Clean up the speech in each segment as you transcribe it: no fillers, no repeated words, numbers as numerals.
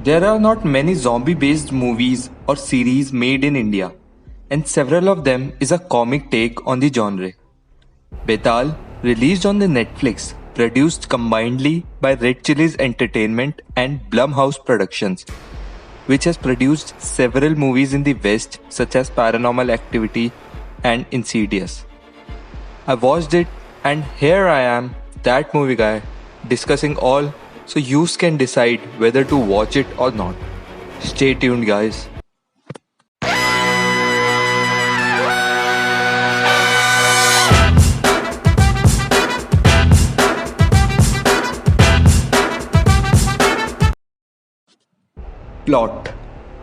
There are not many zombie-based movies or series made in India, and several of them is a comic take on the genre. Betal, released on the Netflix, produced combinedly by Red Chillies Entertainment and Blumhouse Productions, which has produced several movies in the West such as Paranormal Activity and Insidious. I watched it and here I am, that movie guy, discussing all so you can decide whether to watch it or not. Stay tuned, guys. Plot: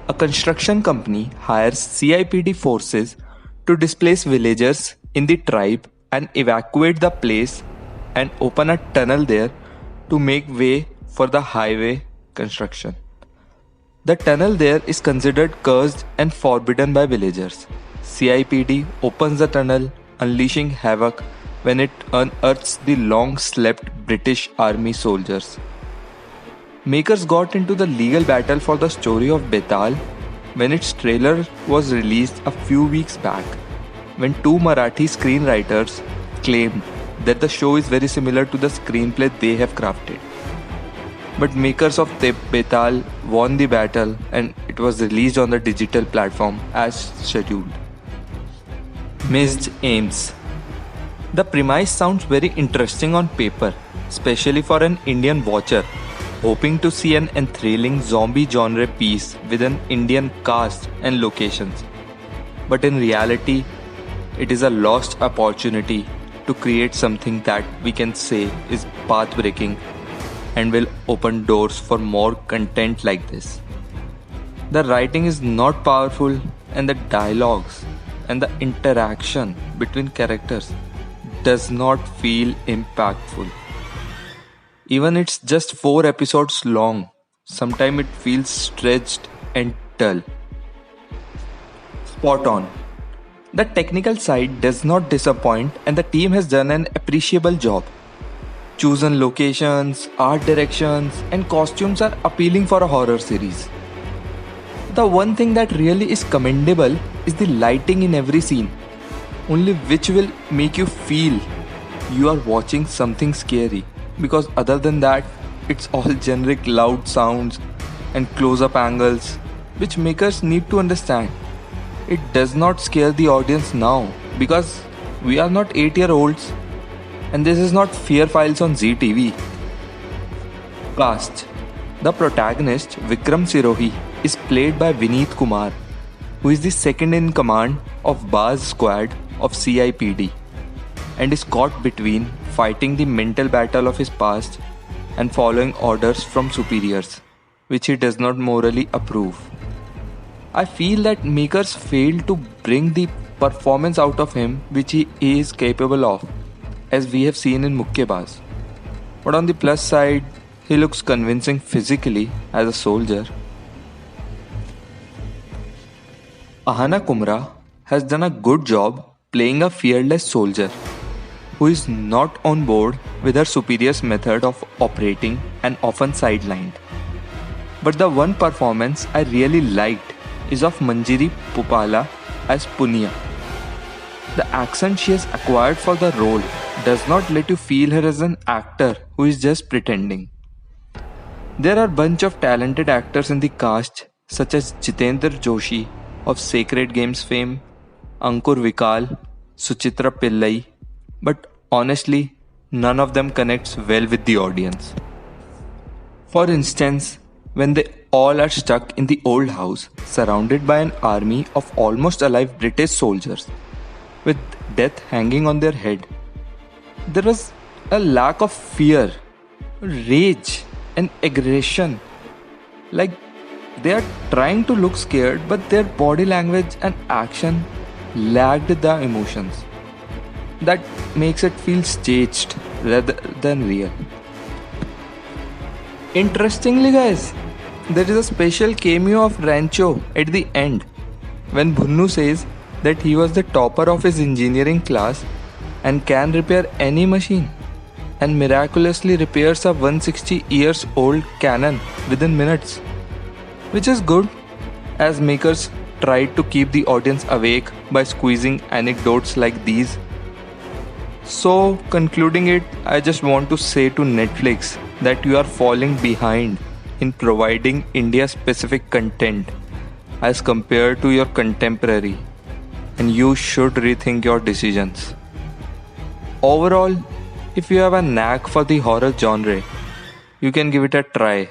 a construction company hires CIPD forces to displace villagers in the tribe and evacuate the place and open a tunnel there to make way for the highway construction. The tunnel there is considered cursed and forbidden by villagers. CIPD opens the tunnel, unleashing havoc when it unearths the long slept British Army soldiers. Makers got into the legal battle for the story of Betal when its trailer was released a few weeks back, when two Marathi screenwriters claimed that the show is very similar to the screenplay they have crafted. But makers of Betal won the battle and it was released on the digital platform as scheduled. Missed aims. The premise sounds very interesting on paper, especially for an Indian watcher hoping to see an enthralling zombie genre piece with an Indian cast and locations. But in reality, it is a lost opportunity to create something that we can say is path-breaking and will open doors for more content like this. The writing is not powerful and the dialogues and the interaction between characters does not feel impactful. Even it's just 4 episodes long, sometimes it feels stretched and dull. Spot on. The technical side does not disappoint and the team has done an appreciable job. Chosen locations, art directions, and costumes are appealing for a horror series. The one thing that really is commendable is the lighting in every scene, only which will make you feel you are watching something scary. Because other than that, it's all generic loud sounds and close-up angles, which makers need to understand. It does not scare the audience now because we are not 8-year-olds and this is not Fear Files on ZTV. Cast. The protagonist, Vikram Sirohi, is played by Vineet Kumar, who is the second in command of Baz Squad of CIPD and is caught between fighting the mental battle of his past and following orders from superiors, which he does not morally approve. I feel that makers failed to bring the performance out of him which he is capable of, as we have seen in Mukkebaz. But on the plus side, he looks convincing physically as a soldier. Ahana Kumra has done a good job playing a fearless soldier who is not on board with her superior's method of operating and often sidelined. But the one performance I really liked is of Manjiri Pupala as Punya. The accent she has acquired for the role does not let you feel her as an actor who is just pretending. There are a bunch of talented actors in the cast such as Jitendra Joshi of Sacred Games fame, Ankur Vikal, Suchitra Pillai, but honestly, none of them connects well with the audience. For instance, when they all are stuck in the old house, surrounded by an army of almost alive British soldiers, with death hanging on their head, there was a lack of fear, rage, and aggression. Like they are trying to look scared, but their body language and action lacked the emotions. That makes it feel staged rather than real. Interestingly, guys, there is a special cameo of Rancho at the end when Bhunnu says that he was the topper of his engineering class and can repair any machine and miraculously repairs a 160 years old cannon within minutes. which is good as makers tried to keep the audience awake by squeezing anecdotes like these. So, concluding it, I just want to say to Netflix that you are falling behind in providing India specific content as compared to your contemporary, and you should rethink your decisions. Overall, if you have a knack for the horror genre, you can give it a try.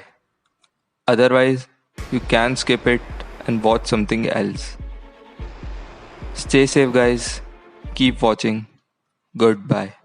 Otherwise, you can skip it and watch something else. Stay safe, guys. Keep watching. Goodbye.